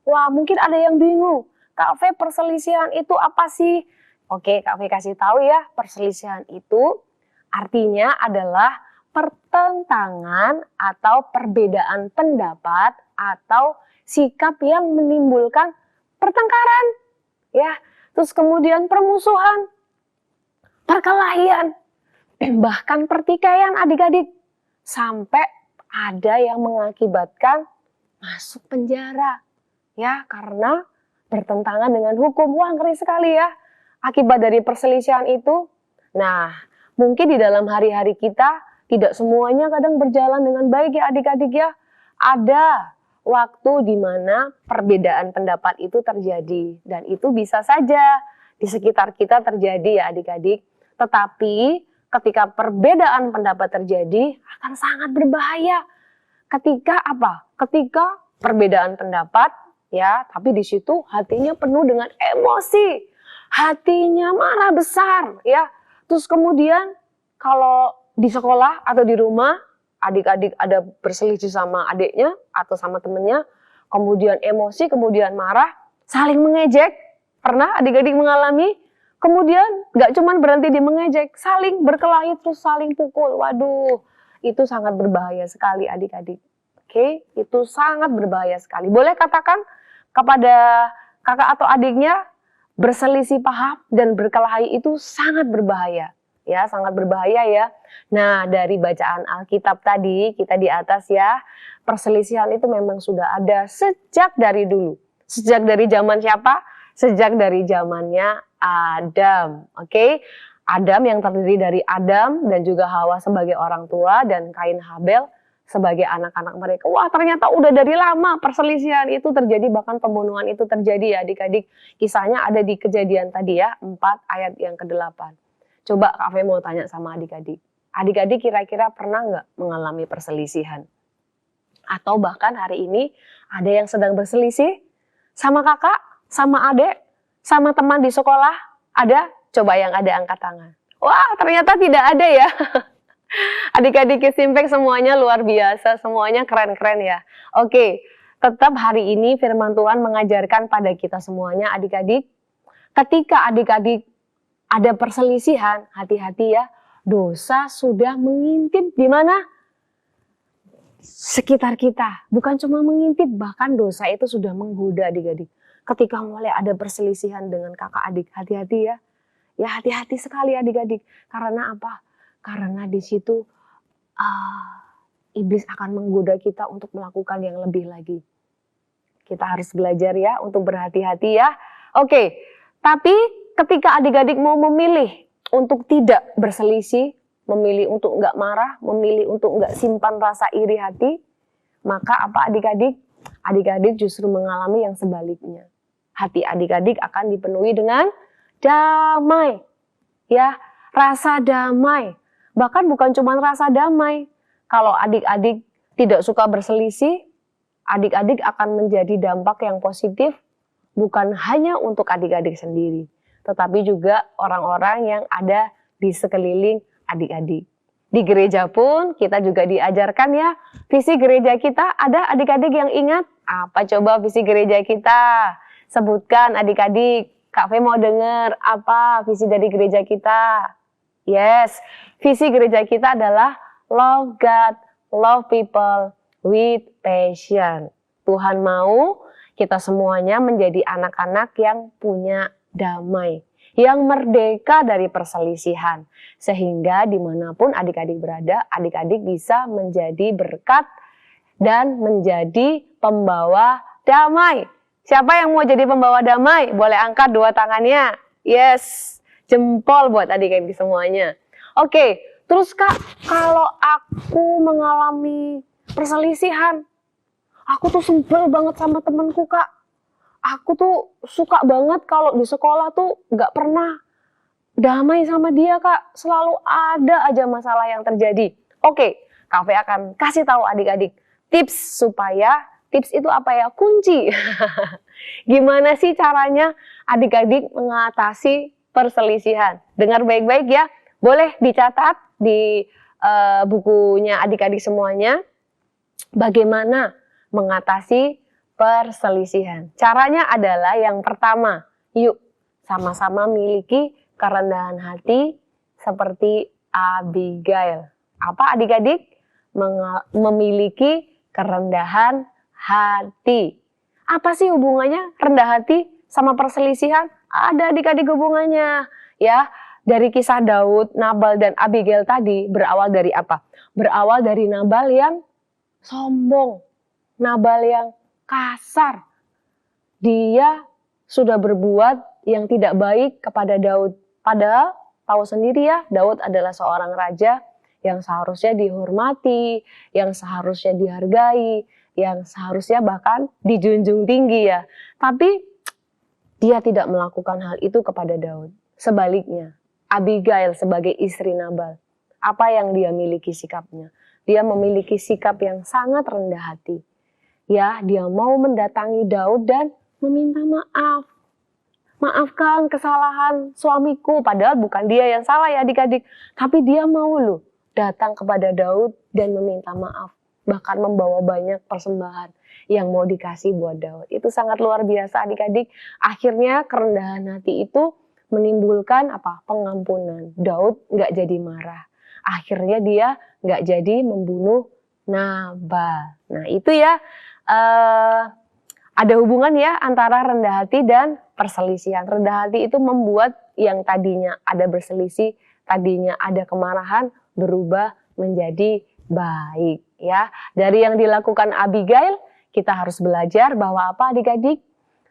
Wah, mungkin ada yang bingung. Kak Fe, perselisihan itu apa sih? Oke, Kak Fe kasih tahu ya. Perselisihan itu artinya adalah pertentangan atau perbedaan pendapat atau sikap yang menimbulkan pertengkaran, ya, terus kemudian permusuhan, perkelahian, bahkan pertikaian adik-adik, sampai ada yang mengakibatkan masuk penjara, ya, karena bertentangan dengan hukum. Wah, ngeri sekali ya, akibat dari perselisihan itu. Nah, mungkin di dalam hari-hari kita tidak semuanya kadang berjalan dengan baik ya adik-adik ya. Ada waktu di mana perbedaan pendapat itu terjadi. Dan itu bisa saja di sekitar kita terjadi ya adik-adik. Tetapi ketika perbedaan pendapat terjadi akan sangat berbahaya. Ketika apa? Ketika perbedaan pendapat ya, tapi di situ hatinya penuh dengan emosi. Hatinya marah besar ya. Terus kemudian kalau di sekolah atau di rumah adik-adik ada berselisih sama adiknya atau sama temennya, kemudian emosi, kemudian marah, saling mengejek. Pernah adik-adik mengalami? Kemudian gak cuman berhenti di mengejek, saling berkelahi terus saling pukul. Waduh, itu sangat berbahaya sekali adik-adik. Oke, itu sangat berbahaya sekali. Boleh katakan kepada kakak atau adiknya, berselisih paham dan berkelahi itu sangat berbahaya. Ya, sangat berbahaya ya. Nah, dari bacaan Alkitab tadi, kita di atas ya, perselisihan itu memang sudah ada sejak dari dulu. Sejak dari zaman siapa? Sejak dari zamannya Adam. Oke? Adam yang terdiri dari Adam dan juga Hawa sebagai orang tua dan Kain Habel sebagai anak-anak mereka. Wah, ternyata udah dari lama perselisihan itu terjadi, bahkan pembunuhan itu terjadi ya adik-adik. Kisahnya ada di Kejadian tadi ya, 4 ayat yang ke-8. Coba Kak Fe mau tanya sama adik-adik. Adik-adik kira-kira pernah nggak mengalami perselisihan? Atau bahkan hari ini ada yang sedang berselisih sama kakak, sama adik, sama teman di sekolah? Ada? Coba yang ada angkat tangan. Wah, ternyata tidak ada ya. Adik-adik Kids Impact semuanya luar biasa, semuanya keren-keren ya. Oke, tetap hari ini firman Tuhan mengajarkan pada kita semuanya adik-adik. Ketika adik-adik ada perselisihan, hati-hati ya, dosa sudah mengintip di mana? Sekitar kita. Bukan cuma mengintip, bahkan dosa itu sudah menggoda adik-adik. Ketika mulai ada perselisihan dengan kakak adik, hati-hati ya. Ya hati-hati sekali adik-adik. Karena apa? Karena di situ iblis akan menggoda kita untuk melakukan yang lebih lagi. Kita harus belajar ya untuk berhati-hati ya. Oke, tapi ketika adik-adik mau memilih untuk tidak berselisih, memilih untuk enggak marah, memilih untuk enggak simpan rasa iri hati, maka apa adik-adik? Adik-adik justru mengalami yang sebaliknya. Hati adik-adik akan dipenuhi dengan damai. Ya, rasa damai. Bahkan bukan cuma rasa damai. Kalau adik-adik tidak suka berselisih, adik-adik akan menjadi dampak yang positif bukan hanya untuk adik-adik sendiri, tetapi juga orang-orang yang ada di sekeliling adik-adik. Di gereja pun kita juga diajarkan ya, visi gereja kita ada adik-adik yang ingat? Apa coba visi gereja kita? Sebutkan adik-adik, Kak Fe mau dengar apa visi dari gereja kita? Yes, visi gereja kita adalah love God, love people with passion. Tuhan mau kita semuanya menjadi anak-anak yang punya damai, yang merdeka dari perselisihan. Sehingga dimanapun adik-adik berada, adik-adik bisa menjadi berkat dan menjadi pembawa damai. Siapa yang mau jadi pembawa damai? Boleh angkat 2 tangannya. Yes, jempol buat adik-adik semuanya. Oke, terus Kak, kalau aku mengalami perselisihan, aku tuh sebel banget sama temanku Kak. Aku tuh suka banget kalau di sekolah tuh gak pernah damai sama dia Kak. Selalu ada aja masalah yang terjadi. Oke, Kak Fe akan kasih tahu adik-adik tips supaya, tips itu apa ya? Kunci. Gimana sih caranya adik-adik mengatasi perselisihan? Dengar baik-baik ya. Boleh dicatat di bukunya adik-adik semuanya. Bagaimana mengatasi perselisihan? Caranya adalah yang pertama, yuk sama-sama miliki kerendahan hati seperti Abigail. Apa adik-adik? Memiliki kerendahan hati. Apa sih hubungannya rendah hati sama perselisihan? Ada adik-adik hubungannya. Ya, dari kisah Daud, Nabal dan Abigail tadi berawal dari apa? Berawal dari Nabal yang sombong, Nabal yang kasar. Dia sudah berbuat yang tidak baik kepada Daud. Padahal tahu sendiri ya, Daud adalah seorang raja yang seharusnya dihormati, yang seharusnya dihargai, yang seharusnya bahkan dijunjung tinggi ya. Tapi dia tidak melakukan hal itu kepada Daud. Sebaliknya, Abigail sebagai istri Nabal, apa yang dia miliki sikapnya? Dia memiliki sikap yang sangat rendah hati. Ya, dia mau mendatangi Daud dan meminta maaf. Maafkan kesalahan suamiku, padahal bukan dia yang salah ya adik-adik. Tapi dia mau loh datang kepada Daud dan meminta maaf. Bahkan membawa banyak persembahan yang mau dikasih buat Daud. Itu sangat luar biasa adik-adik. Akhirnya kerendahan hati itu menimbulkan apa? Pengampunan. Daud nggak jadi marah. Akhirnya dia nggak jadi membunuh Nabal. Nah itu ya, ada hubungan ya antara rendah hati dan perselisihan. Rendah hati itu membuat yang tadinya ada berselisih, tadinya ada kemarahan, berubah menjadi baik ya. Dari yang dilakukan Abigail, kita harus belajar bahwa apa adik-adik?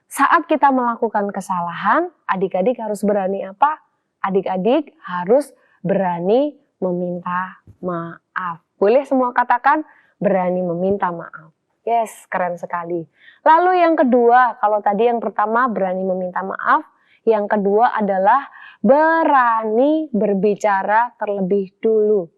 Saat kita melakukan kesalahan, adik-adik harus berani apa? Adik-adik harus berani meminta maaf. Boleh semua katakan berani meminta maaf. Yes, keren sekali. Lalu yang kedua, kalau tadi yang pertama berani meminta maaf, yang kedua adalah berani berbicara terlebih dulu.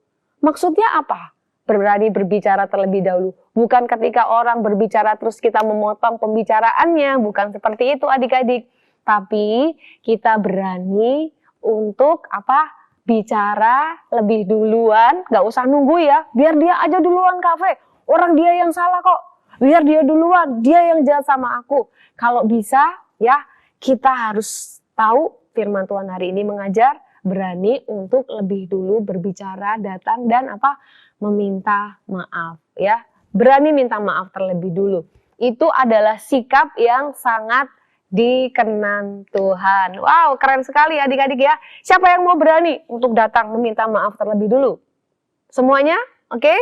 Maksudnya apa? Berani berbicara terlebih dahulu. Bukan ketika orang berbicara terus kita memotong pembicaraannya, bukan seperti itu adik-adik. Tapi kita berani untuk apa? Bicara lebih duluan, gak usah nunggu ya, biar dia aja duluan Kak Fe. Orang dia yang salah kok, biar dia duluan, dia yang jahat sama aku. Kalau bisa ya, kita harus tahu firman Tuhan hari ini mengajar, berani untuk lebih dulu berbicara, datang dan apa? Meminta maaf ya. Berani minta maaf terlebih dulu. Itu adalah sikap yang sangat dikenan Tuhan. Wow, keren sekali adik-adik ya. Siapa yang mau berani untuk datang meminta maaf terlebih dulu? Semuanya? Oke?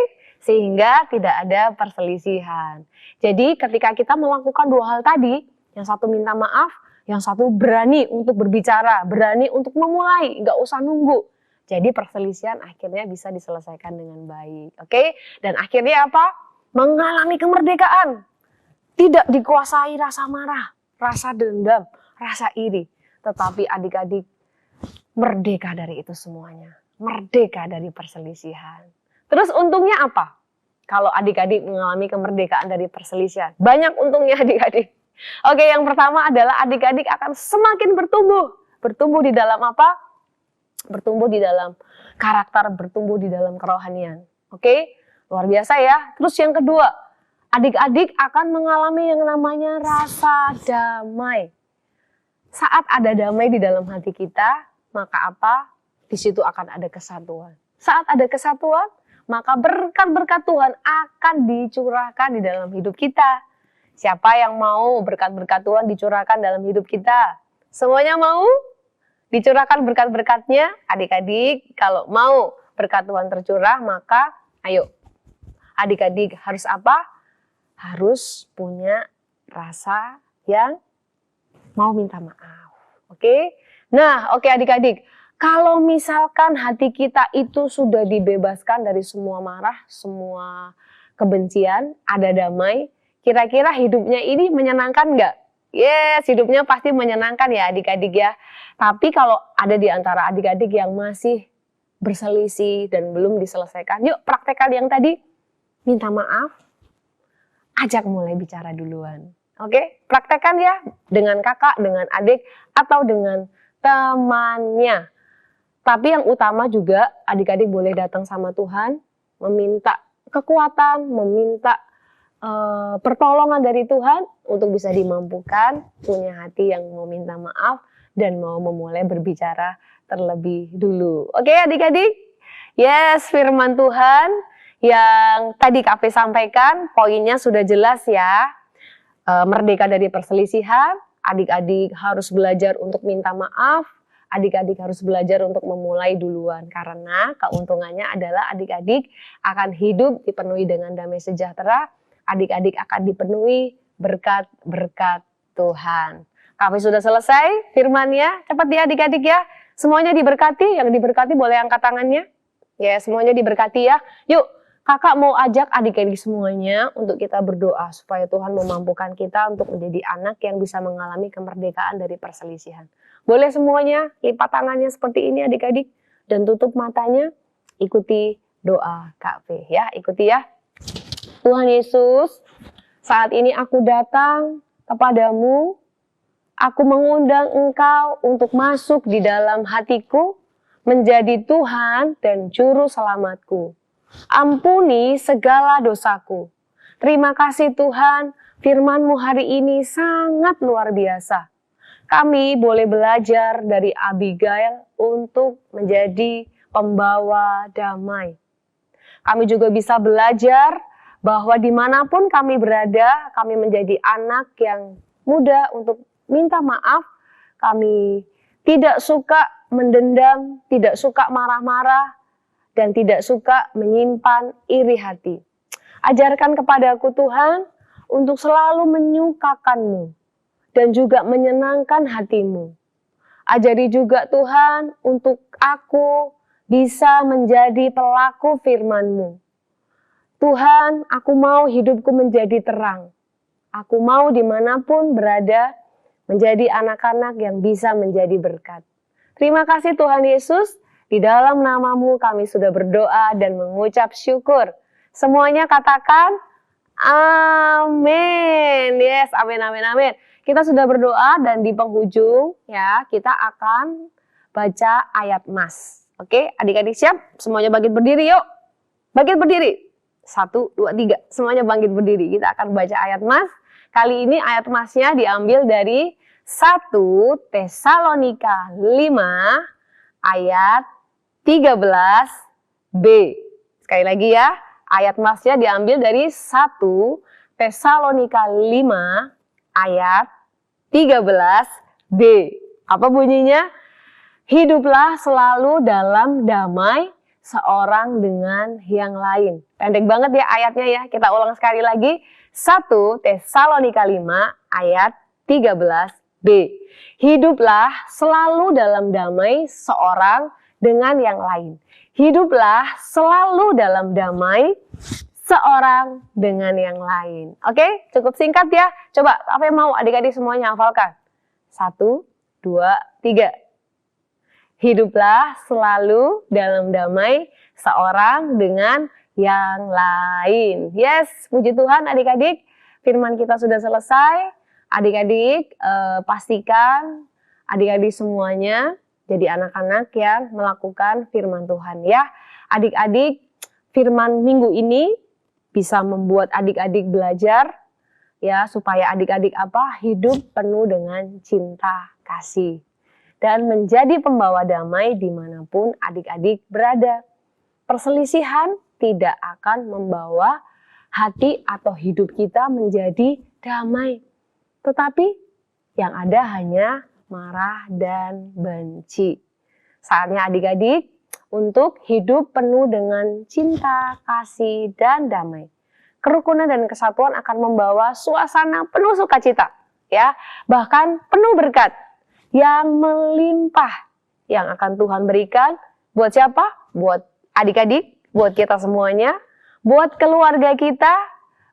sehingga tidak ada perselisihan. Jadi ketika kita melakukan dua hal tadi, yang satu minta maaf, yang satu berani untuk berbicara, berani untuk memulai, nggak usah nunggu. Jadi perselisihan akhirnya bisa diselesaikan dengan baik. Oke? Dan akhirnya apa? Mengalami kemerdekaan. Tidak dikuasai rasa marah, rasa dendam, rasa iri. Tetapi adik-adik merdeka dari itu semuanya. Merdeka dari perselisihan. Terus untungnya apa? Kalau adik-adik mengalami kemerdekaan dari perselisihan. Banyak untungnya adik-adik. Oke, yang pertama adalah adik-adik akan semakin bertumbuh. Bertumbuh di dalam apa? Bertumbuh di dalam karakter, bertumbuh di dalam kerohanian. Oke, luar biasa ya. Terus yang kedua, adik-adik akan mengalami yang namanya rasa damai. Saat ada damai di dalam hati kita, maka apa? Di situ akan ada kesatuan. Saat ada kesatuan, maka berkat-berkat Tuhan akan dicurahkan di dalam hidup kita. Siapa yang mau berkat-berkat Tuhan dicurahkan dalam hidup kita? Semuanya mau dicurahkan berkat-berkatnya? Adik-adik, kalau mau berkat Tuhan tercurah, maka ayo. Adik-adik harus apa? Harus punya rasa yang mau minta maaf. Oke? Nah, oke adik-adik. Kalau misalkan hati kita itu sudah dibebaskan dari semua marah, semua kebencian, ada damai, kira-kira hidupnya ini menyenangkan nggak? Yes, hidupnya pasti menyenangkan ya adik-adik ya. Tapi kalau ada di antara adik-adik yang masih berselisih dan belum diselesaikan, yuk praktekkan yang tadi, minta maaf, ajak mulai bicara duluan. Oke, praktekkan ya dengan kakak, dengan adik, atau dengan temannya. Tapi yang utama juga adik-adik boleh datang sama Tuhan, meminta kekuatan, meminta pertolongan dari Tuhan untuk bisa dimampukan, punya hati yang mau minta maaf dan mau memulai berbicara terlebih dulu. Oke adik-adik? Yes, firman Tuhan yang tadi Kak Fe sampaikan, poinnya sudah jelas ya. Merdeka dari perselisihan, adik-adik harus belajar untuk minta maaf, adik-adik harus belajar untuk memulai duluan. Karena keuntungannya adalah adik-adik akan hidup dipenuhi dengan damai sejahtera, adik-adik akan dipenuhi berkat-berkat Tuhan. Kami sudah selesai firmannya, cepat ya adik-adik ya. Semuanya diberkati, yang diberkati boleh angkat tangannya. Ya, semuanya diberkati ya. Yuk, kakak mau ajak adik-adik semuanya untuk kita berdoa supaya Tuhan memampukan kita untuk menjadi anak yang bisa mengalami kemerdekaan dari perselisihan. Boleh semuanya lipat tangannya seperti ini adik-adik dan tutup matanya, ikuti doa Kak Fe ya, ikuti ya. Tuhan Yesus, saat ini aku datang kepadamu, aku mengundang Engkau untuk masuk di dalam hatiku, menjadi Tuhan dan Juru Selamatku. Ampuni segala dosaku. Terima kasih Tuhan, firman-Mu hari ini sangat luar biasa. Kami boleh belajar dari Abigail untuk menjadi pembawa damai. Kami juga bisa belajar bahwa dimanapun kami berada, kami menjadi anak yang mudah untuk minta maaf. Kami tidak suka mendendam, tidak suka marah-marah, dan tidak suka menyimpan iri hati. Ajarkan kepadaku Tuhan untuk selalu menyukakan-Mu dan juga menyenangkan hati-Mu. Ajari juga Tuhan untuk aku bisa menjadi pelaku firman-Mu. Tuhan, aku mau hidupku menjadi terang. Aku mau dimanapun berada menjadi anak-anak yang bisa menjadi berkat. Terima kasih Tuhan Yesus, di dalam nama-Mu kami sudah berdoa dan mengucap syukur. Semuanya katakan, amin. Yes, amin, amin, amin. Kita sudah berdoa dan di penghujung ya kita akan baca ayat mas. Oke, adik-adik siap? Semuanya bangkit berdiri yuk. Bangkit berdiri. 1, 2, 3. Semuanya bangkit berdiri. Kita akan baca ayat mas. Kali ini ayat masnya diambil dari 1 Tesalonika 5 ayat 13b. Sekali lagi ya, ayat masnya diambil dari 1 Tesalonika 5 ayat 13b. Apa bunyinya? Hiduplah selalu dalam damai seorang dengan yang lain. Pendek banget ya ayatnya ya. Kita ulang sekali lagi. 1 Tesalonika 5 ayat 13b. Hiduplah selalu dalam damai seorang dengan yang lain. Hiduplah selalu dalam damai seorang dengan yang lain. Oke, cukup singkat ya. Coba, apa yang mau adik-adik semuanya hafalkan? 1, 2, 3. Hiduplah selalu dalam damai seorang dengan yang lain. Yes, puji Tuhan adik-adik. Firman kita sudah selesai. Adik-adik pastikan adik-adik semuanya jadi anak-anak yang melakukan firman Tuhan ya. Adik-adik, firman minggu ini bisa membuat adik-adik belajar ya supaya adik-adik hidup penuh dengan cinta kasih dan menjadi pembawa damai dimanapun adik-adik berada. Perselisihan tidak akan membawa hati atau hidup kita menjadi damai, tetapi yang ada hanya marah dan benci. Saatnya adik-adik untuk hidup penuh dengan cinta, kasih, dan damai. Kerukunan dan kesatuan akan membawa suasana penuh sukacita, ya, bahkan penuh berkat yang melimpah yang akan Tuhan berikan buat siapa? Buat adik-adik, buat kita semuanya, buat keluarga kita,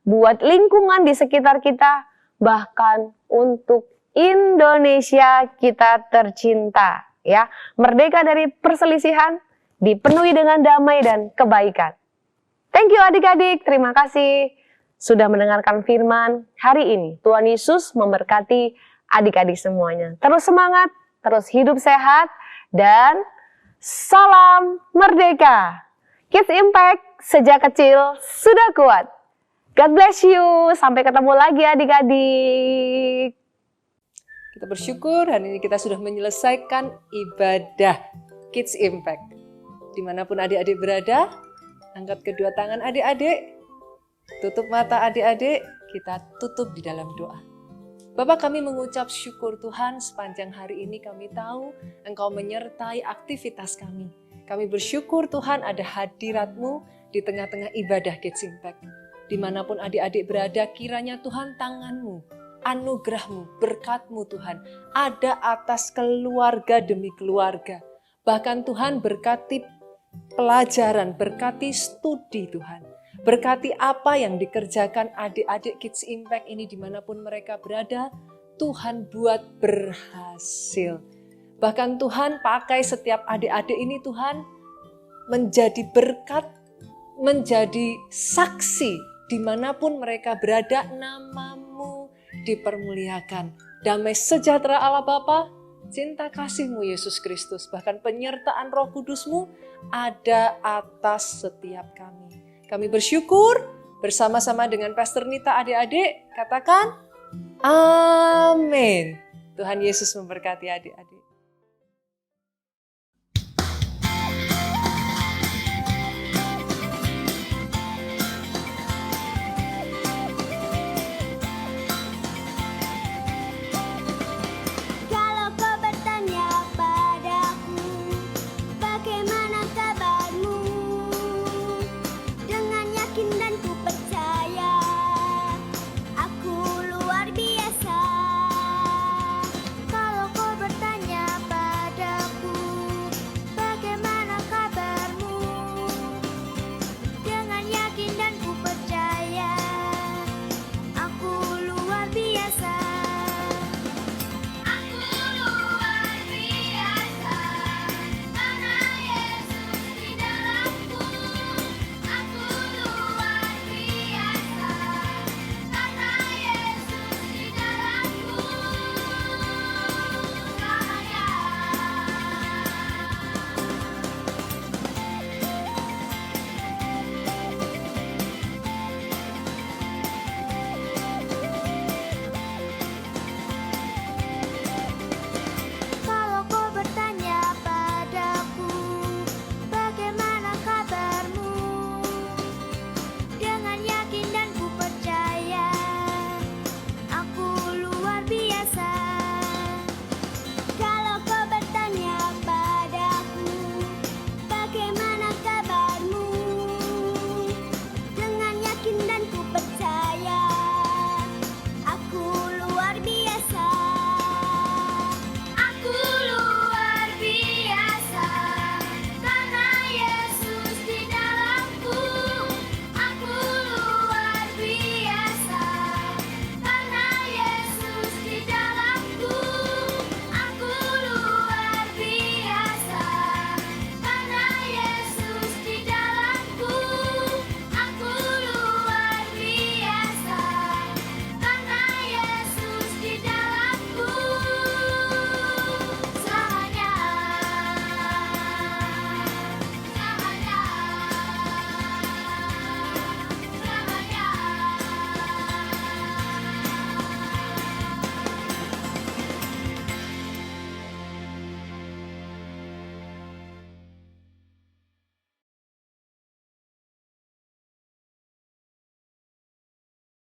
buat lingkungan di sekitar kita, bahkan untuk Indonesia kita tercinta, ya. Merdeka dari perselisihan, dipenuhi dengan damai dan kebaikan. Thank you adik-adik, terima kasih sudah mendengarkan firman hari ini. Tuhan Yesus memberkati adik-adik semuanya. Terus semangat, terus hidup sehat, dan salam merdeka. Kids Impact, sejak kecil sudah kuat. God bless you, sampai ketemu lagi adik-adik. Kita bersyukur hari ini kita sudah menyelesaikan ibadah Kids Impact. Dimanapun adik-adik berada, angkat kedua tangan adik-adik, tutup mata adik-adik, kita tutup di dalam doa. Bapa, kami mengucap syukur Tuhan sepanjang hari ini kami tahu Engkau menyertai aktivitas kami. Kami bersyukur Tuhan ada hadirat-Mu di tengah-tengah ibadah Kids Impact. Dimanapun adik-adik berada, kiranya Tuhan tangan-Mu, anugerah-Mu, berkat-Mu Tuhan ada atas keluarga demi keluarga. Bahkan Tuhan berkati pelajaran, berkati studi Tuhan. Berkati apa yang dikerjakan adik-adik Kids Impact ini dimanapun mereka berada, Tuhan buat berhasil. Bahkan Tuhan pakai setiap adik-adik ini Tuhan menjadi berkat, menjadi saksi dimanapun mereka berada, nama-Mu dipermuliakan. Damai sejahtera Allah Bapa, cinta kasih-Mu Yesus Kristus, bahkan penyertaan Roh Kudus-Mu ada atas setiap kami. Kami bersyukur bersama-sama dengan Pastor Nita adik-adik, katakan amin. Tuhan Yesus memberkati adik-adik.